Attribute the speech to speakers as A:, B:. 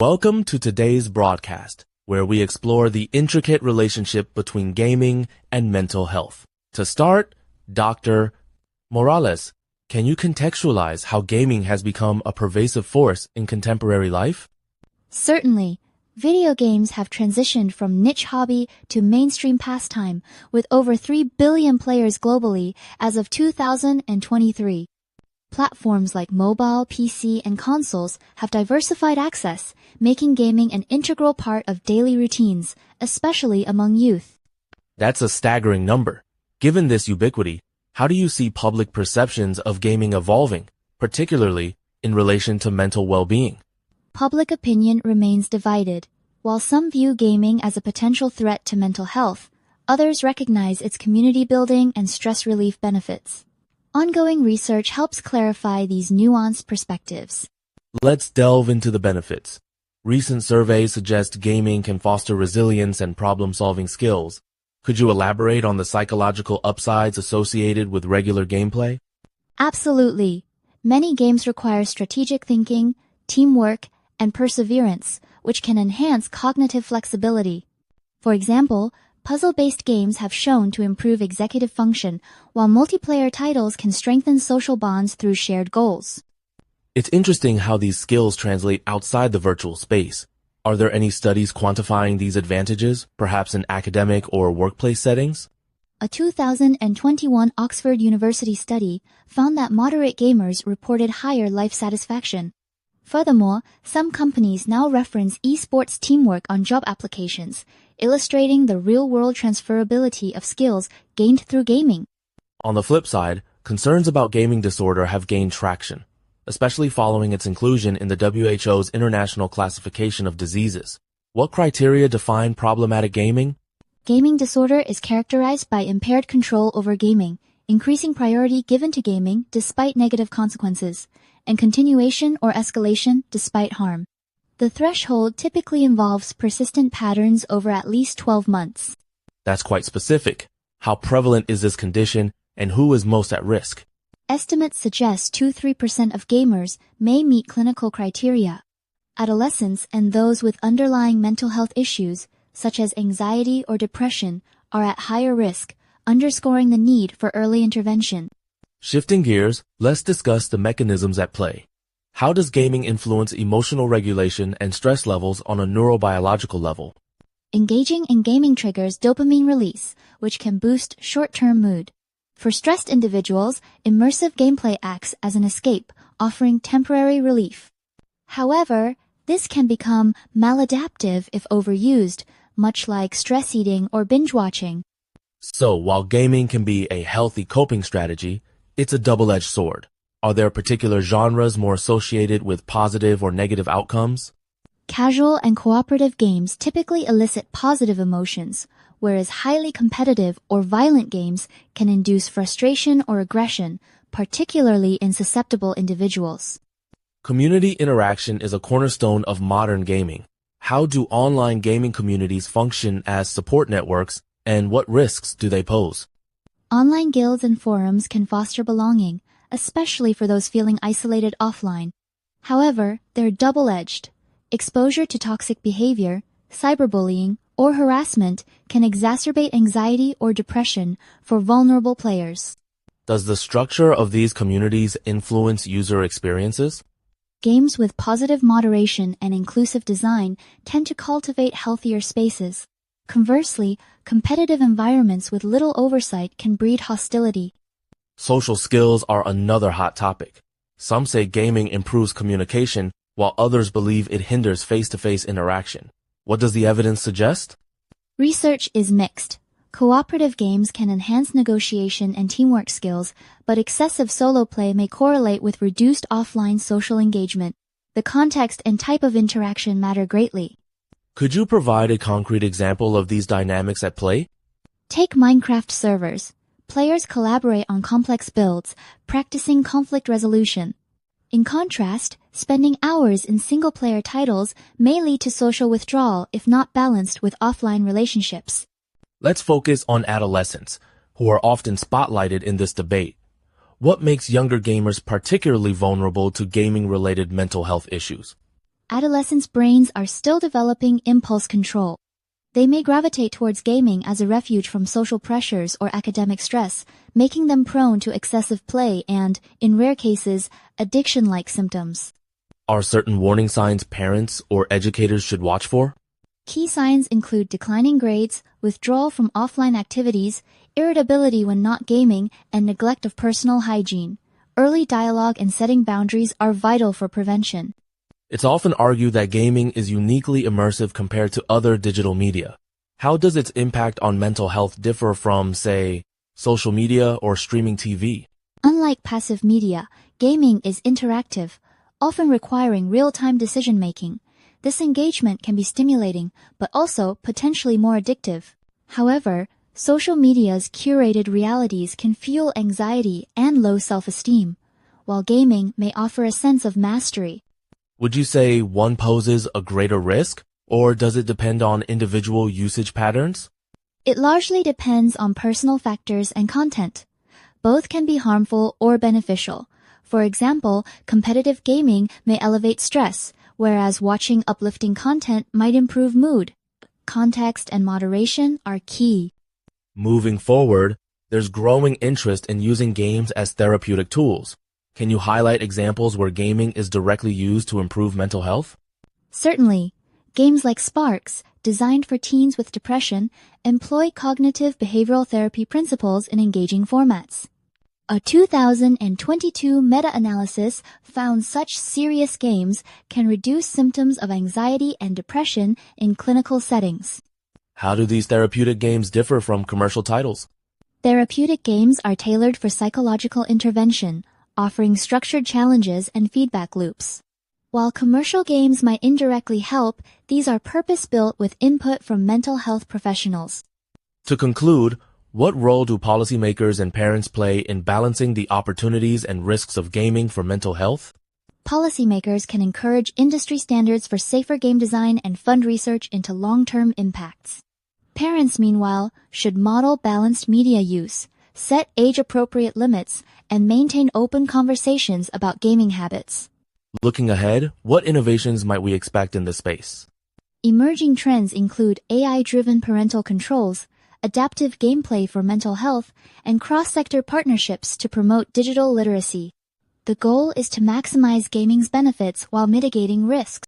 A: Welcome to today's broadcast, where we explore the intricate relationship between gaming and mental health. To start, Dr. Morales, can you contextualize how gaming has become a pervasive force in contemporary life?
B: Certainly. Video games have transitioned from niche hobby to mainstream pastime, with over 3 billion players globally as of 2023. Platforms like mobile, PC, and consoles have diversified access, making gaming an integral part of daily routines, especially among youth.
A: That's a staggering number. Given this ubiquity, how do you see public perceptions of gaming evolving, particularly in relation to mental well-being?
B: Public opinion remains divided. While some view gaming as a potential threat to mental health, others recognize its community building and stress relief benefits. Ongoing research helps clarify these nuanced perspectives.
A: Let's delve into the benefits. Recent surveys suggest gaming can foster resilience and problem-solving skills. Could you elaborate on the psychological upsides associated with regular gameplay?
B: Absolutely. Many games require strategic thinking, teamwork, and perseverance, which can enhance cognitive flexibility. For example, puzzle-based games have shown to improve executive function, while multiplayer titles can strengthen social bonds through shared goals.
A: It's interesting how these skills translate outside the virtual space. Are there any studies quantifying these advantages, perhaps in academic or workplace settings?
B: A 2021 Oxford University study found that moderate gamers reported higher life satisfaction. Furthermore, some companies now reference esports teamwork on job applications, illustrating the real-world transferability of skills gained through gaming.
A: On the flip side, concerns about gaming disorder have gained traction, especially following its inclusion in the WHO's International Classification of Diseases. What criteria define problematic gaming?
B: Gaming disorder is characterized by impaired control over gaming, increasing priority given to gaming despite negative consequences, and continuation or escalation despite harm. The threshold typically involves persistent patterns over at least 12 months.
A: That's quite specific. How prevalent is this condition, and who is most at risk?
B: Estimates suggest 2-3% of gamers may meet clinical criteria. Adolescents and those with underlying mental health issues, such as anxiety or depression, are at higher risk, underscoring the need for early intervention.
A: Shifting gears, let's discuss the mechanisms at play. How does gaming influence emotional regulation and stress levels on a neurobiological level?
B: Engaging in gaming triggers dopamine release, which can boost short-term mood. For stressed individuals, immersive gameplay acts as an escape, offering temporary relief. However, this can become maladaptive if overused, much like stress eating or binge watching.
A: So, while gaming can be a healthy coping strategy, it's a double-edged sword. Are there particular genres more associated with positive or negative outcomes?
B: Casual and cooperative games typically elicit positive emotions, whereas highly competitive or violent games can induce frustration or aggression, particularly in susceptible individuals.
A: Community interaction is a cornerstone of modern gaming. How do online gaming communities function as support networks, and what risks do they pose?
B: Online guilds and forums can foster belonging, especially for those feeling isolated offline. However, they're double-edged. Exposure to toxic behavior, cyberbullying, or harassment can exacerbate anxiety or depression for vulnerable players.
A: Does the structure of these communities influence user experiences?
B: Games with positive moderation and inclusive design tend to cultivate healthier spaces. Conversely, competitive environments with little oversight can breed hostility.
A: Social skills are another hot topic. Some say gaming improves communication, while others believe it hinders face-to-face interaction. What does the evidence suggest?
B: Research is mixed. Cooperative games can enhance negotiation and teamwork skills, but excessive solo play may correlate with reduced offline social engagement. The context and type of interaction matter greatly.
A: Could you provide a concrete example of these dynamics at play?
B: Take Minecraft servers. Players collaborate on complex builds, practicing conflict resolution. In contrast, spending hours in single-player titles may lead to social withdrawal if not balanced with offline relationships.
A: Let's focus on adolescents, who are often spotlighted in this debate. What makes younger gamers particularly vulnerable to gaming-related mental health issues?
B: adolescents' brains are still developing impulse control. They may gravitate towards gaming as a refuge from social pressures or academic stress, making them prone to excessive play and, in rare cases, addiction-like symptoms.
A: Are certain warning signs parents or educators should watch for?
B: Key signs include declining grades, withdrawal from offline activities, irritability when not gaming, and neglect of personal hygiene. Early dialogue and setting boundaries are vital for prevention.
A: It's often argued that gaming is uniquely immersive compared to other digital media. How does its impact on mental health differ from, say, social media or streaming TV?
B: Unlike passive media, gaming is interactive, often requiring real-time decision-making. This engagement can be stimulating, but also potentially more addictive. However, social media's curated realities can fuel anxiety and low self-esteem, while gaming may offer a sense of mastery.
A: Would you say one poses a greater risk, or does it depend on individual usage patterns?
B: It largely depends on personal factors and content. Both can be harmful or beneficial. For example, competitive gaming may elevate stress, whereas watching uplifting content might improve mood. Context and moderation are key.
A: Moving forward, there's growing interest in using games as therapeutic tools. Can you highlight examples where gaming is directly used to improve mental health?
B: Certainly. Games like Sparks, designed for teens with depression, employ cognitive behavioral therapy principles in engaging formats. A 2022 meta-analysis found such serious games can reduce symptoms of anxiety and depression in clinical settings.
A: How do these therapeutic games differ from commercial titles?
B: Therapeutic games are tailored for psychological intervention, offering structured challenges and feedback loops. While commercial games might indirectly help, these are purpose-built with input from mental health professionals.
A: To conclude, what role do policymakers and parents play in balancing the opportunities and risks of gaming for mental health?
B: Policymakers can encourage industry standards for safer game design and fund research into long-term impacts. Parents, meanwhile, should model balanced media use, set age-appropriate limits, and maintain open conversations about gaming habits.
A: Looking ahead, what innovations might we expect in this space?
B: Emerging trends include AI-driven parental controls, adaptive gameplay for mental health, and cross-sector partnerships to promote digital literacy. The goal is to maximize gaming's benefits while mitigating risks.